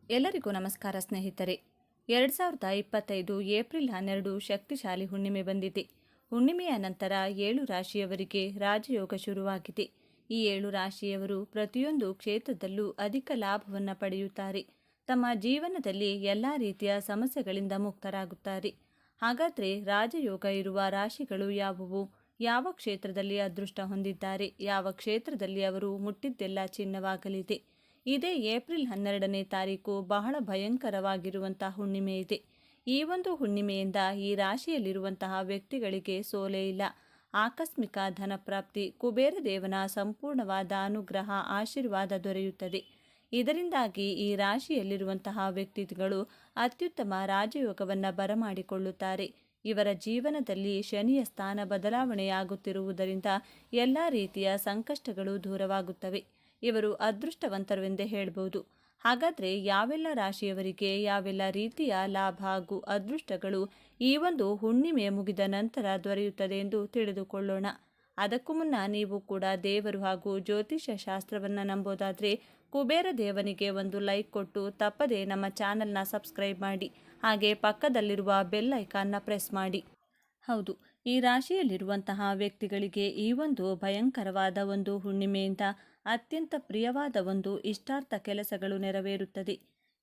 ಎಲ್ಲರಿಗೂ ನಮಸ್ಕಾರ ಸ್ನೇಹಿತರೆ. 2025 ಏಪ್ರಿಲ್ 12 ಶಕ್ತಿಶಾಲಿ ಹುಣ್ಣಿಮೆ ಬಂದಿದೆ. ಹುಣ್ಣಿಮೆಯ ನಂತರ 7 ರಾಶಿಯವರಿಗೆ ರಾಜಯೋಗ ಶುರುವಾಗಿದೆ. ಈ 7 ರಾಶಿಯವರು ಪ್ರತಿಯೊಂದು ಕ್ಷೇತ್ರದಲ್ಲೂ ಅಧಿಕ ಲಾಭವನ್ನು ಪಡೆಯುತ್ತಾರೆ. ತಮ್ಮ ಜೀವನದಲ್ಲಿ ಎಲ್ಲ ರೀತಿಯ ಸಮಸ್ಯೆಗಳಿಂದ ಮುಕ್ತರಾಗುತ್ತಾರೆ. ಹಾಗಾದರೆ ರಾಜಯೋಗ ಇರುವ ರಾಶಿಗಳು ಯಾವುವು? ಯಾವ ಕ್ಷೇತ್ರದಲ್ಲಿ ಅದೃಷ್ಟ ಹೊಂದಿದ್ದಾರೆ? ಯಾವ ಕ್ಷೇತ್ರದಲ್ಲಿ ಅವರು ಮುಟ್ಟಿದ್ದೆಲ್ಲ ಚಿನ್ನವಾಗಲಿದೆ? ಇದೇ ಏಪ್ರಿಲ್ 12ನೇ ತಾರೀಕು ಬಹಳ ಭಯಂಕರವಾಗಿರುವಂತಹ ಹುಣ್ಣಿಮೆ ಇದೆ. ಈ ಒಂದು ಹುಣ್ಣಿಮೆಯಿಂದ ಈ ರಾಶಿಯಲ್ಲಿರುವಂತಹ ವ್ಯಕ್ತಿಗಳಿಗೆ ಸೋಲೇ ಇಲ್ಲ. ಆಕಸ್ಮಿಕ ಧನಪ್ರಾಪ್ತಿ, ಕುಬೇರ ದೇವನ ಸಂಪೂರ್ಣವಾದ ಅನುಗ್ರಹ ಆಶೀರ್ವಾದ ದೊರೆಯುತ್ತದೆ. ಇದರಿಂದಾಗಿ ಈ ರಾಶಿಯಲ್ಲಿರುವಂತಹ ವ್ಯಕ್ತಿಗಳು ಅತ್ಯುತ್ತಮ ರಾಜಯೋಗವನ್ನು ಬರಮಾಡಿಕೊಳ್ಳುತ್ತಾರೆ. ಇವರ ಜೀವನದಲ್ಲಿ ಶನಿಯ ಸ್ಥಾನ ಬದಲಾವಣೆಯಾಗುತ್ತಿರುವುದರಿಂದ ಎಲ್ಲ ರೀತಿಯ ಸಂಕಷ್ಟಗಳು ದೂರವಾಗುತ್ತವೆ. ಇವರು ಅದೃಷ್ಟವಂತರು ಎಂದೇ ಹೇಳ್ಬೋದು. ಹಾಗಾದರೆ ಯಾವೆಲ್ಲ ರಾಶಿಯವರಿಗೆ ಯಾವೆಲ್ಲ ರೀತಿಯ ಲಾಭ ಹಾಗೂ ಅದೃಷ್ಟಗಳು ಈ ಒಂದು ಹುಣ್ಣಿಮೆ ಮುಗಿದ ನಂತರ ದೊರೆಯುತ್ತದೆ ಎಂದು ತಿಳಿದುಕೊಳ್ಳೋಣ. ಅದಕ್ಕೂ ಮುನ್ನ ನೀವು ಕೂಡ ದೇವರು ಹಾಗೂ ಜ್ಯೋತಿಷ್ಯ ಶಾಸ್ತ್ರವನ್ನು ನಂಬೋದಾದರೆ ಕುಬೇರ ದೇವನಿಗೆ ಒಂದು ಲೈಕ್ ಕೊಟ್ಟು ತಪ್ಪದೆ ನಮ್ಮ ಚಾನಲ್ನ ಸಬ್ಸ್ಕ್ರೈಬ್ ಮಾಡಿ. ಹಾಗೆ ಪಕ್ಕದಲ್ಲಿರುವ ಬೆಲ್ ಐಕಾನ್ನ ಪ್ರೆಸ್ ಮಾಡಿ. ಹೌದು, ಈ ರಾಶಿಯಲ್ಲಿರುವಂತಹ ವ್ಯಕ್ತಿಗಳಿಗೆ ಈ ಒಂದು ಭಯಂಕರವಾದ ಒಂದು ಹುಣ್ಣಿಮೆಯಿಂದ ಅತ್ಯಂತ ಪ್ರಿಯವಾದ ಒಂದು ಇಷ್ಟಾರ್ಥ ಕೆಲಸಗಳು ನೆರವೇರುತ್ತದೆ.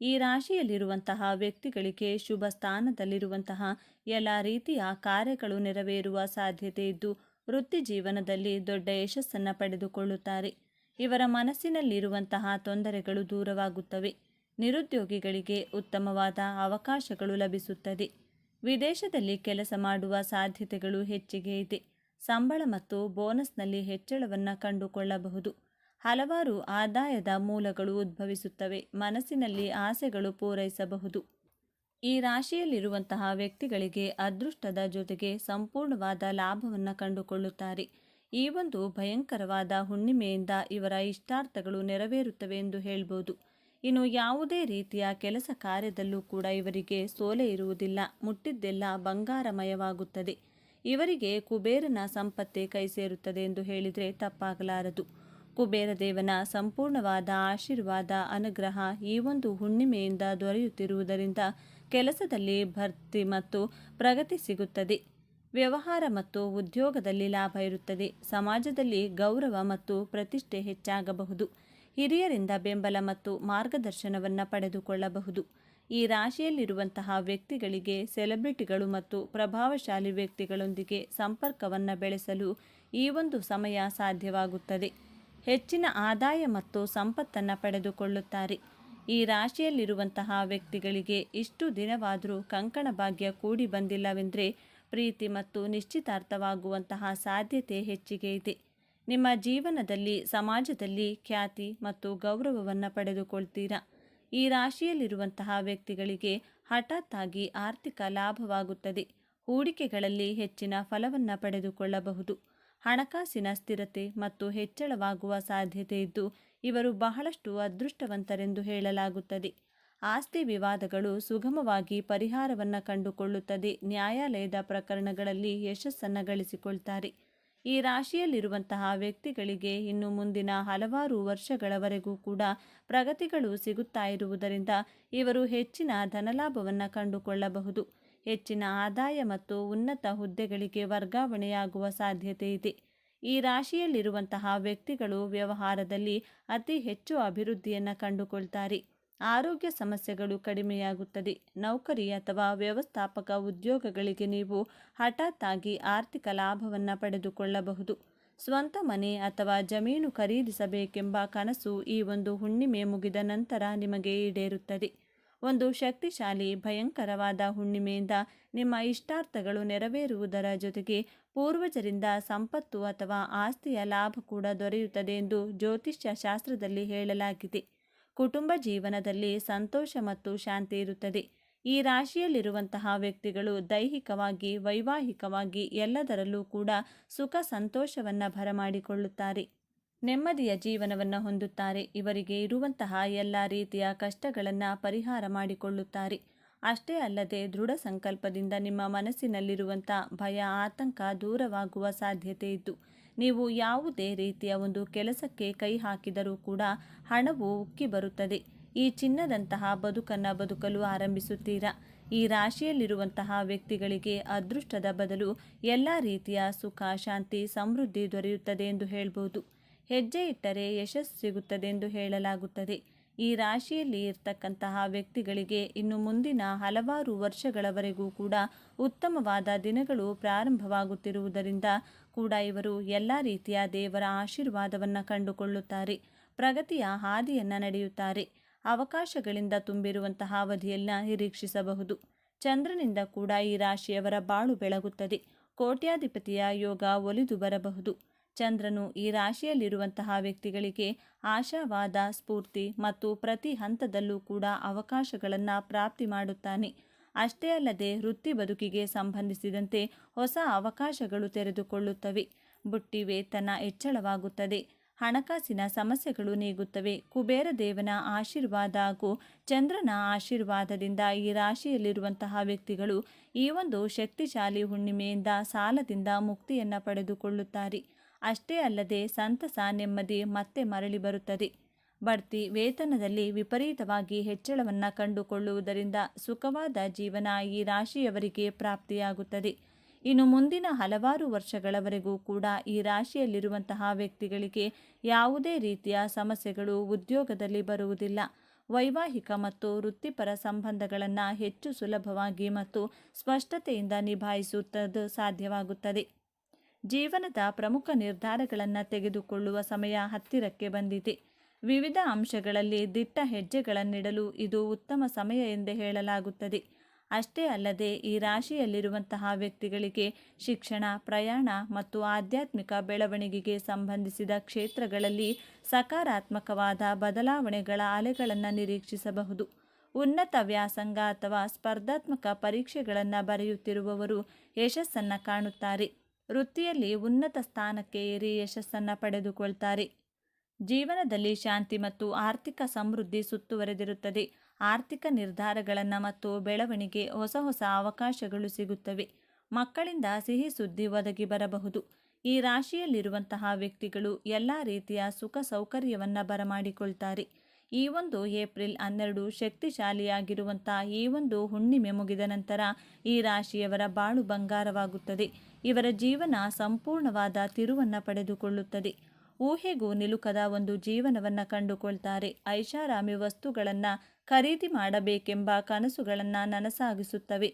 ಈ ರಾಶಿಯಲ್ಲಿರುವಂತಹ ವ್ಯಕ್ತಿಗಳಿಗೆ ಶುಭ ಸ್ಥಾನದಲ್ಲಿರುವಂತಹ ಎಲ್ಲ ರೀತಿಯ ಕಾರ್ಯಗಳು ನೆರವೇರುವ ಸಾಧ್ಯತೆ ಇದ್ದು ವೃತ್ತಿ ಜೀವನದಲ್ಲಿ ದೊಡ್ಡ ಯಶಸ್ಸನ್ನು ಪಡೆದುಕೊಳ್ಳುತ್ತಾರೆ. ಇವರ ಮನಸ್ಸಿನಲ್ಲಿರುವಂತಹ ತೊಂದರೆಗಳು ದೂರವಾಗುತ್ತವೆ. ನಿರುದ್ಯೋಗಿಗಳಿಗೆ ಉತ್ತಮವಾದ ಅವಕಾಶಗಳು ಲಭಿಸುತ್ತದೆ. ವಿದೇಶದಲ್ಲಿ ಕೆಲಸ ಮಾಡುವ ಸಾಧ್ಯತೆಗಳು ಹೆಚ್ಚಿಗೆ ಇದೆ. ಸಂಬಳ ಮತ್ತು ಬೋನಸ್ನಲ್ಲಿ ಹೆಚ್ಚಳವನ್ನು ಕಂಡುಕೊಳ್ಳಬಹುದು. ಹಲವಾರು ಆದಾಯದ ಮೂಲಗಳು ಉದ್ಭವಿಸುತ್ತವೆ. ಮನಸ್ಸಿನಲ್ಲಿ ಆಸೆಗಳು ಪೂರೈಸಬಹುದು. ಈ ರಾಶಿಯಲ್ಲಿರುವಂತಹ ವ್ಯಕ್ತಿಗಳಿಗೆ ಅದೃಷ್ಟದ ಜೊತೆಗೆ ಸಂಪೂರ್ಣವಾದ ಲಾಭವನ್ನು ಕಂಡುಕೊಳ್ಳುತ್ತಾರೆ. ಈ ಒಂದು ಭಯಂಕರವಾದ ಹುಣ್ಣಿಮೆಯಿಂದ ಇವರ ಇಷ್ಟಾರ್ಥಗಳು ನೆರವೇರುತ್ತವೆ ಎಂದು ಹೇಳ್ಬೋದು. ಇನ್ನು ಯಾವುದೇ ರೀತಿಯ ಕೆಲಸ ಕಾರ್ಯದಲ್ಲೂ ಕೂಡ ಇವರಿಗೆ ಸೋಲೆ ಇರುವುದಿಲ್ಲ. ಮುಟ್ಟಿದ್ದೆಲ್ಲ ಬಂಗಾರಮಯವಾಗುತ್ತದೆ. ಇವರಿಗೆ ಕುಬೇರನ ಸಂಪತ್ತೇ ಕೈ ಸೇರುತ್ತದೆ ಎಂದು ಹೇಳಿದರೆ ತಪ್ಪಾಗಲಾರದು. ಕುಬೇರ ದೇವನ ಸಂಪೂರ್ಣವಾದ ಆಶೀರ್ವಾದ ಅನುಗ್ರಹ ಈ ಒಂದು ಹುಣ್ಣಿಮೆಯಿಂದ ದೊರೆಯುತ್ತಿರುವುದರಿಂದ ಕೆಲಸದಲ್ಲಿ ಭರ್ತಿ ಮತ್ತು ಪ್ರಗತಿ ಸಿಗುತ್ತದೆ. ವ್ಯವಹಾರ ಮತ್ತು ಉದ್ಯೋಗದಲ್ಲಿ ಲಾಭ ಇರುತ್ತದೆ. ಸಮಾಜದಲ್ಲಿ ಗೌರವ ಮತ್ತು ಪ್ರತಿಷ್ಠೆ ಹೆಚ್ಚಾಗಬಹುದು. ಹಿರಿಯರಿಂದ ಬೆಂಬಲ ಮತ್ತು ಮಾರ್ಗದರ್ಶನವನ್ನು ಪಡೆದುಕೊಳ್ಳಬಹುದು. ಈ ರಾಶಿಯಲ್ಲಿರುವಂತಹ ವ್ಯಕ್ತಿಗಳಿಗೆ ಸೆಲೆಬ್ರಿಟಿಗಳು ಮತ್ತು ಪ್ರಭಾವಶಾಲಿ ವ್ಯಕ್ತಿಗಳೊಂದಿಗೆ ಸಂಪರ್ಕವನ್ನು ಬೆಳೆಸಲು ಈ ಒಂದು ಸಮಯ ಸಾಧ್ಯವಾಗುತ್ತದೆ. ಹೆಚ್ಚಿನ ಆದಾಯ ಮತ್ತು ಸಂಪತ್ತನ್ನು ಪಡೆದುಕೊಳ್ಳುತ್ತಾರೆ. ಈ ರಾಶಿಯಲ್ಲಿರುವಂತಹ ವ್ಯಕ್ತಿಗಳಿಗೆ ಇಷ್ಟು ದಿನವಾದರೂ ಕಂಕಣ ಭಾಗ್ಯ ಕೂಡಿ ಬಂದಿಲ್ಲವೆಂದರೆ ಪ್ರೀತಿ ಮತ್ತು ನಿಶ್ಚಿತಾರ್ಥವಾಗುವಂತಹ ಸಾಧ್ಯತೆ ಹೆಚ್ಚಿಗೆ ಇದೆ. ನಿಮ್ಮ ಜೀವನದಲ್ಲಿ ಸಮಾಜದಲ್ಲಿ ಖ್ಯಾತಿ ಮತ್ತು ಗೌರವವನ್ನು ಪಡೆದುಕೊಳ್ತೀರಾ. ಈ ರಾಶಿಯಲ್ಲಿರುವಂತಹ ವ್ಯಕ್ತಿಗಳಿಗೆ ಹಠಾತ್ತಾಗಿ ಆರ್ಥಿಕ ಲಾಭವಾಗುತ್ತದೆ. ಹೂಡಿಕೆಗಳಲ್ಲಿ ಹೆಚ್ಚಿನ ಫಲವನ್ನು ಪಡೆದುಕೊಳ್ಳಬಹುದು. ಹಣಕಾಸಿನ ಸ್ಥಿರತೆ ಮತ್ತು ಹೆಚ್ಚಳವಾಗುವ ಸಾಧ್ಯತೆ ಇದ್ದು ಇವರು ಬಹಳಷ್ಟು ಅದೃಷ್ಟವಂತರೆಂದು ಹೇಳಲಾಗುತ್ತದೆ. ಆಸ್ತಿ ವಿವಾದಗಳು ಸುಗಮವಾಗಿ ಪರಿಹಾರವನ್ನು ಕಂಡುಕೊಳ್ಳುತ್ತದೆ. ನ್ಯಾಯಾಲಯದ ಪ್ರಕರಣಗಳಲ್ಲಿ ಯಶಸ್ಸನ್ನು ಗಳಿಸಿಕೊಳ್ತಾರೆ. ಈ ರಾಶಿಯಲ್ಲಿರುವಂತಹ ವ್ಯಕ್ತಿಗಳಿಗೆ ಇನ್ನು ಮುಂದಿನ ಹಲವಾರು ವರ್ಷಗಳವರೆಗೂ ಕೂಡ ಪ್ರಗತಿಗಳು ಸಿಗುತ್ತಾ ಇರುವುದರಿಂದ ಇವರು ಹೆಚ್ಚಿನ ಧನಲಾಭವನ್ನು ಕಂಡುಕೊಳ್ಳಬಹುದು. ಹೆಚ್ಚಿನ ಆದಾಯ ಮತ್ತು ಉನ್ನತ ಹುದ್ದೆಗಳಿಗೆ ವರ್ಗಾವಣೆಯಾಗುವ ಸಾಧ್ಯತೆ ಇದೆ. ಈ ರಾಶಿಯಲ್ಲಿರುವಂತಹ ವ್ಯಕ್ತಿಗಳು ವ್ಯವಹಾರದಲ್ಲಿ ಅತಿ ಹೆಚ್ಚು ಅಭಿವೃದ್ಧಿಯನ್ನು ಕಂಡುಕೊಳ್ತಾರೆ. ಆರೋಗ್ಯ ಸಮಸ್ಯೆಗಳು ಕಡಿಮೆಯಾಗುತ್ತದೆ. ನೌಕರಿ ಅಥವಾ ವ್ಯವಸ್ಥಾಪಕ ಉದ್ಯೋಗಗಳಿಗೆ ನೀವು ಹಠಾತ್ತಾಗಿ ಆರ್ಥಿಕ ಲಾಭವನ್ನು ಪಡೆದುಕೊಳ್ಳಬಹುದು. ಸ್ವಂತ ಮನೆ ಅಥವಾ ಜಮೀನು ಖರೀದಿಸಬೇಕೆಂಬ ಕನಸು ಈ ಒಂದು ಹುಣ್ಣಿಮೆ ಮುಗಿದ ನಂತರ ನಿಮಗೆ ಈಡೇರುತ್ತದೆ. ಒಂದು ಶಕ್ತಿಶಾಲಿ ಭಯಂಕರವಾದ ಹುಣ್ಣಿಮೆಯಿಂದ ನಿಮ್ಮ ಇಷ್ಟಾರ್ಥಗಳು ನೆರವೇರುವುದರ ಜೊತೆಗೆ ಪೂರ್ವಜರಿಂದ ಸಂಪತ್ತು ಅಥವಾ ಆಸ್ತಿಯ ಲಾಭ ಕೂಡ ದೊರೆಯುತ್ತದೆ ಎಂದು ಜ್ಯೋತಿಷ್ಯ ಶಾಸ್ತ್ರದಲ್ಲಿ ಹೇಳಲಾಗಿದೆ. ಕುಟುಂಬ ಜೀವನದಲ್ಲಿ ಸಂತೋಷ ಮತ್ತು ಶಾಂತಿ ಇರುತ್ತದೆ. ಈ ರಾಶಿಯಲ್ಲಿರುವಂತಹ ವ್ಯಕ್ತಿಗಳು ದೈಹಿಕವಾಗಿ ವೈವಾಹಿಕವಾಗಿ ಎಲ್ಲದರಲ್ಲೂ ಕೂಡ ಸುಖ ಸಂತೋಷವನ್ನು ಬರಮಾಡಿಕೊಳ್ಳುತ್ತಾರೆ. ನೆಮ್ಮದಿಯ ಜೀವನವನ್ನು ಹೊಂದುತ್ತಾರೆ. ಇವರಿಗೆ ಇರುವಂತಹ ಎಲ್ಲ ರೀತಿಯ ಕಷ್ಟಗಳನ್ನು ಪರಿಹಾರ ಮಾಡಿಕೊಳ್ಳುತ್ತಾರೆ. ಅಷ್ಟೇ ಅಲ್ಲದೆ ದೃಢ ಸಂಕಲ್ಪದಿಂದ ನಿಮ್ಮ ಮನಸ್ಸಿನಲ್ಲಿರುವಂಥ ಭಯ ಆತಂಕ ದೂರವಾಗುವ ಸಾಧ್ಯತೆ ಇದ್ದು ನೀವು ಯಾವುದೇ ರೀತಿಯ ಒಂದು ಕೆಲಸಕ್ಕೆ ಕೈ ಹಾಕಿದರೂ ಕೂಡ ಹಣವು ಉಕ್ಕಿ ಬರುತ್ತದೆ. ಈ ಚಿನ್ನದಂತಹ ಬದುಕನ್ನು ಬದುಕಲು ಆರಂಭಿಸುತ್ತೀರಾ. ಈ ರಾಶಿಯಲ್ಲಿರುವಂತಹ ವ್ಯಕ್ತಿಗಳಿಗೆ ಅದೃಷ್ಟದ ಬದಲು ಎಲ್ಲ ರೀತಿಯ ಸುಖ, ಶಾಂತಿ, ಸಮೃದ್ಧಿ ದೊರೆಯುತ್ತದೆ ಎಂದು ಹೇಳ್ಬೋದು. ಹೆಜ್ಜೆ ಇಟ್ಟರೆ ಯಶಸ್ಸು ಸಿಗುತ್ತದೆ ಎಂದು ಹೇಳಲಾಗುತ್ತದೆ. ಈ ರಾಶಿಯಲ್ಲಿ ಇರ್ತಕ್ಕಂತಹ ವ್ಯಕ್ತಿಗಳಿಗೆ ಇನ್ನು ಮುಂದಿನ ಹಲವಾರು ವರ್ಷಗಳವರೆಗೂ ಕೂಡ ಉತ್ತಮವಾದ ದಿನಗಳು ಪ್ರಾರಂಭವಾಗುತ್ತಿರುವುದರಿಂದ ಕೂಡ ಇವರು ಎಲ್ಲ ರೀತಿಯ ದೇವರ ಆಶೀರ್ವಾದವನ್ನು ಕಂಡುಕೊಳ್ಳುತ್ತಾರೆ. ಪ್ರಗತಿಯ ಹಾದಿಯನ್ನು ನಡೆಯುತ್ತಾರೆ. ಅವಕಾಶಗಳಿಂದ ತುಂಬಿರುವಂತಹ ಅವಧಿಯನ್ನು ನಿರೀಕ್ಷಿಸಬಹುದು. ಚಂದ್ರನಿಂದ ಕೂಡ ಈ ರಾಶಿಯವರ ಬಾಳು ಬೆಳಗುತ್ತದೆ. ಕೋಟ್ಯಾಧಿಪತಿಯ ಯೋಗ ಒಲಿದು ಬರಬಹುದು. ಚಂದ್ರನು ಈ ರಾಶಿಯಲ್ಲಿರುವಂತಹ ವ್ಯಕ್ತಿಗಳಿಗೆ ಆಶಾವಾದ, ಸ್ಫೂರ್ತಿ ಮತ್ತು ಪ್ರತಿ ಹಂತದಲ್ಲೂ ಕೂಡ ಅವಕಾಶಗಳನ್ನು ಪ್ರಾಪ್ತಿ ಮಾಡುತ್ತಾನೆ. ಅಷ್ಟೇ ಅಲ್ಲದೆ ವೃತ್ತಿ ಬದುಕಿಗೆ ಸಂಬಂಧಿಸಿದಂತೆ ಹೊಸ ಅವಕಾಶಗಳು ತೆರೆದುಕೊಳ್ಳುತ್ತವೆ. ಬುಟ್ಟಿ ವೇತನ ಹೆಚ್ಚಳವಾಗುತ್ತದೆ. ಹಣಕಾಸಿನ ಸಮಸ್ಯೆಗಳು ನೀಗುತ್ತವೆ. ಕುಬೇರ ದೇವನ ಆಶೀರ್ವಾದ ಹಾಗೂ ಚಂದ್ರನ ಆಶೀರ್ವಾದದಿಂದ ಈ ರಾಶಿಯಲ್ಲಿರುವಂತಹ ವ್ಯಕ್ತಿಗಳು ಈ ಒಂದು ಶಕ್ತಿಶಾಲಿ ಹುಣ್ಣಿಮೆಯಿಂದ ಸಾಲದಿಂದ ಮುಕ್ತಿಯನ್ನು ಪಡೆದುಕೊಳ್ಳುತ್ತಾರೆ. ಅಷ್ಟೇ ಅಲ್ಲದೆ ಸಂತಸ, ನೆಮ್ಮದಿ ಮತ್ತೆ ಮರಳಿ ಬರುತ್ತದೆ. ಬಡ್ತಿ, ವೇತನದಲ್ಲಿ ವಿಪರೀತವಾಗಿ ಹೆಚ್ಚಳವನ್ನು ಕಂಡುಕೊಳ್ಳುವುದರಿಂದ ಸುಖವಾದ ಜೀವನ ಈ ರಾಶಿಯವರಿಗೆ ಪ್ರಾಪ್ತಿಯಾಗುತ್ತದೆ. ಇನ್ನು ಮುಂದಿನ ಹಲವಾರು ವರ್ಷಗಳವರೆಗೂ ಕೂಡ ಈ ರಾಶಿಯಲ್ಲಿರುವಂತಹ ವ್ಯಕ್ತಿಗಳಿಗೆ ಯಾವುದೇ ರೀತಿಯ ಸಮಸ್ಯೆಗಳು ಉದ್ಯೋಗದಲ್ಲಿ ಬರುವುದಿಲ್ಲ. ವೈವಾಹಿಕ ಮತ್ತು ವೃತ್ತಿಪರ ಸಂಬಂಧಗಳನ್ನು ಹೆಚ್ಚು ಸುಲಭವಾಗಿ ಮತ್ತು ಸ್ಪಷ್ಟತೆಯಿಂದ ನಿಭಾಯಿಸುವುದು ಸಾಧ್ಯವಾಗುತ್ತದೆ. ಜೀವನದ ಪ್ರಮುಖ ನಿರ್ಧಾರಗಳನ್ನು ತೆಗೆದುಕೊಳ್ಳುವ ಸಮಯ ಹತ್ತಿರಕ್ಕೆ ಬಂದಿದೆ. ವಿವಿಧ ಅಂಶಗಳಲ್ಲಿ ದಿಟ್ಟ ಹೆಜ್ಜೆಗಳನ್ನಿಡಲು ಇದು ಉತ್ತಮ ಸಮಯ ಎಂದೇ ಹೇಳಲಾಗುತ್ತದೆ. ಅಷ್ಟೇ ಅಲ್ಲದೆ ಈ ರಾಶಿಯಲ್ಲಿರುವಂತಹ ವ್ಯಕ್ತಿಗಳಿಗೆ ಶಿಕ್ಷಣ, ಪ್ರಯಾಣ ಮತ್ತು ಆಧ್ಯಾತ್ಮಿಕ ಬೆಳವಣಿಗೆಗೆ ಸಂಬಂಧಿಸಿದ ಕ್ಷೇತ್ರಗಳಲ್ಲಿ ಸಕಾರಾತ್ಮಕವಾದ ಬದಲಾವಣೆಗಳ ಅಲೆಗಳನ್ನು ನಿರೀಕ್ಷಿಸಬಹುದು. ಉನ್ನತ ವ್ಯಾಸಂಗ ಅಥವಾ ಸ್ಪರ್ಧಾತ್ಮಕ ಪರೀಕ್ಷೆಗಳನ್ನು ಬರೆಯುತ್ತಿರುವವರು ಯಶಸ್ಸನ್ನು ಕಾಣುತ್ತಾರೆ. ವೃತ್ತಿಯಲ್ಲಿ ಉನ್ನತ ಸ್ಥಾನಕ್ಕೆ ಏರಿ ಯಶಸ್ಸನ್ನು ಪಡೆದುಕೊಳ್ತಾರೆ. ಜೀವನದಲ್ಲಿ ಶಾಂತಿ ಮತ್ತು ಆರ್ಥಿಕ ಸಮೃದ್ಧಿ ಸುತ್ತುವರೆದಿರುತ್ತದೆ. ಆರ್ಥಿಕ ನಿರ್ಧಾರಗಳನ್ನು ಮತ್ತು ಬೆಳವಣಿಗೆ, ಹೊಸ ಹೊಸ ಅವಕಾಶಗಳು ಸಿಗುತ್ತವೆ. ಮಕ್ಕಳಿಂದ ಸಿಹಿ ಸುದ್ದಿ ಒದಗಿ ಬರಬಹುದು. ಈ ರಾಶಿಯಲ್ಲಿರುವಂತಹ ವ್ಯಕ್ತಿಗಳು ಎಲ್ಲ ರೀತಿಯ ಸುಖ ಸೌಕರ್ಯವನ್ನು ಬರಮಾಡಿಕೊಳ್ತಾರೆ. ಈ ಒಂದು ಏಪ್ರಿಲ್ 12 ಶಕ್ತಿಶಾಲಿಯಾಗಿರುವಂಥ ಈ ಒಂದು ಹುಣ್ಣಿಮೆ ಮುಗಿದ ನಂತರ ಈ ರಾಶಿಯವರ ಬಾಳು ಬಂಗಾರವಾಗುತ್ತದೆ. ಇವರ ಜೀವನ ಸಂಪೂರ್ಣವಾದ ತಿರುವನ್ನು ಪಡೆದುಕೊಳ್ಳುತ್ತದೆ. ಊಹೆಗೂ ನಿಲುಕದ ಒಂದು ಜೀವನವನ್ನು ಕಂಡುಕೊಳ್ತಾರೆ. ಐಷಾರಾಮಿ ವಸ್ತುಗಳನ್ನು ಖರೀದಿ ಮಾಡಬೇಕೆಂಬ ಕನಸುಗಳನ್ನು ನನಸಾಗಿಸುತ್ತವೆ.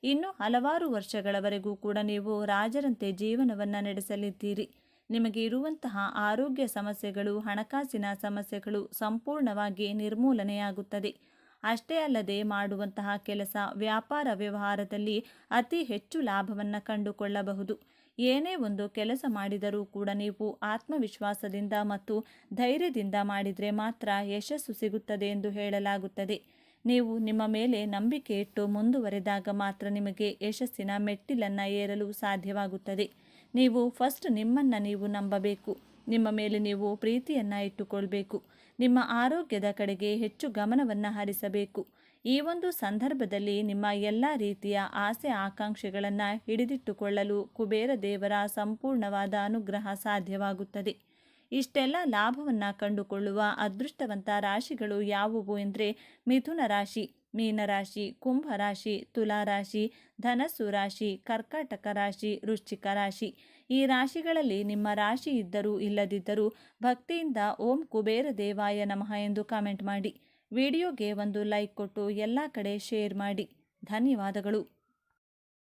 ಇನ್ನು ಹಲವಾರು ವರ್ಷಗಳವರೆಗೂ ಕೂಡ ನೀವು ರಾಜರಂತೆ ಜೀವನವನ್ನು ನಡೆಸಲಿದ್ದೀರಿ. ನಿಮಗೆ ಇರುವಂತಹ ಆರೋಗ್ಯ ಸಮಸ್ಯೆಗಳು, ಹಣಕಾಸಿನ ಸಮಸ್ಯೆಗಳು ಸಂಪೂರ್ಣವಾಗಿ ನಿರ್ಮೂಲನೆಯಾಗುತ್ತದೆ. ಅಷ್ಟೇ ಅಲ್ಲದೆ ಮಾಡುವಂತಹ ಕೆಲಸ, ವ್ಯಾಪಾರ, ವ್ಯವಹಾರದಲ್ಲಿ ಅತಿ ಹೆಚ್ಚು ಲಾಭವನ್ನು ಕಂಡುಕೊಳ್ಳಬಹುದು. ಏನೇ ಒಂದು ಕೆಲಸ ಮಾಡಿದರೂ ಕೂಡ ನೀವು ಆತ್ಮವಿಶ್ವಾಸದಿಂದ ಮತ್ತು ಧೈರ್ಯದಿಂದ ಮಾಡಿದರೆ ಮಾತ್ರ ಯಶಸ್ಸು ಸಿಗುತ್ತದೆ ಎಂದು ಹೇಳಲಾಗುತ್ತದೆ. ನೀವು ನಿಮ್ಮ ಮೇಲೆ ನಂಬಿಕೆ ಇಟ್ಟು ಮುಂದುವರೆದಾಗ ಮಾತ್ರ ನಿಮಗೆ ಯಶಸ್ಸಿನ ಮೆಟ್ಟಿಲನ್ನು ಏರಲು ಸಾಧ್ಯವಾಗುತ್ತದೆ. ನೀವು ಫಸ್ಟ್ ನಿಮ್ಮನ್ನು ನೀವು ನಂಬಬೇಕು. ನಿಮ್ಮ ಮೇಲೆ ನೀವು ಪ್ರೀತಿಯನ್ನು ಇಟ್ಟುಕೊಳ್ಬೇಕು. ನಿಮ್ಮ ಆರೋಗ್ಯದ ಕಡೆಗೆ ಹೆಚ್ಚು ಗಮನವನ್ನು ಹರಿಸಬೇಕು. ಈ ಒಂದು ಸಂದರ್ಭದಲ್ಲಿ ನಿಮ್ಮ ಎಲ್ಲ ರೀತಿಯ ಆಸೆ ಆಕಾಂಕ್ಷೆಗಳನ್ನು ಹಿಡಿದಿಟ್ಟುಕೊಳ್ಳಲು ಕುಬೇರ ದೇವರ ಸಂಪೂರ್ಣವಾದ ಅನುಗ್ರಹ ಸಾಧ್ಯವಾಗುತ್ತದೆ. ಇಷ್ಟೆಲ್ಲ ಲಾಭವನ್ನು ಕಂಡುಕೊಳ್ಳುವ ಅದೃಷ್ಟವಂತ ರಾಶಿಗಳು ಯಾವುವು ಎಂದರೆ ಮಿಥುನ ರಾಶಿ, ಮೀನರಾಶಿ, ಕುಂಭರಾಶಿ, ತುಲಾರಾಶಿ, ಧನಸ್ಸು ರಾಶಿ, ಕರ್ಕಾಟಕ ರಾಶಿ, ವೃಶ್ಚಿಕ ರಾಶಿ. ಈ ರಾಶಿಗಳಲ್ಲಿ ನಿಮ್ಮ ರಾಶಿ ಇದ್ದರೂ ಇಲ್ಲದಿದ್ದರೂ ಭಕ್ತಿಯಿಂದ ಓಂ ಕುಬೇರ ದೇವಾಯ ನಮಃ ಎಂದು ಕಾಮೆಂಟ್ ಮಾಡಿ. ವಿಡಿಯೋಗೆ ಒಂದು ಲೈಕ್ ಕೊಟ್ಟು ಎಲ್ಲ ಕಡೆ ಶೇರ್ ಮಾಡಿ. ಧನ್ಯವಾದಗಳು.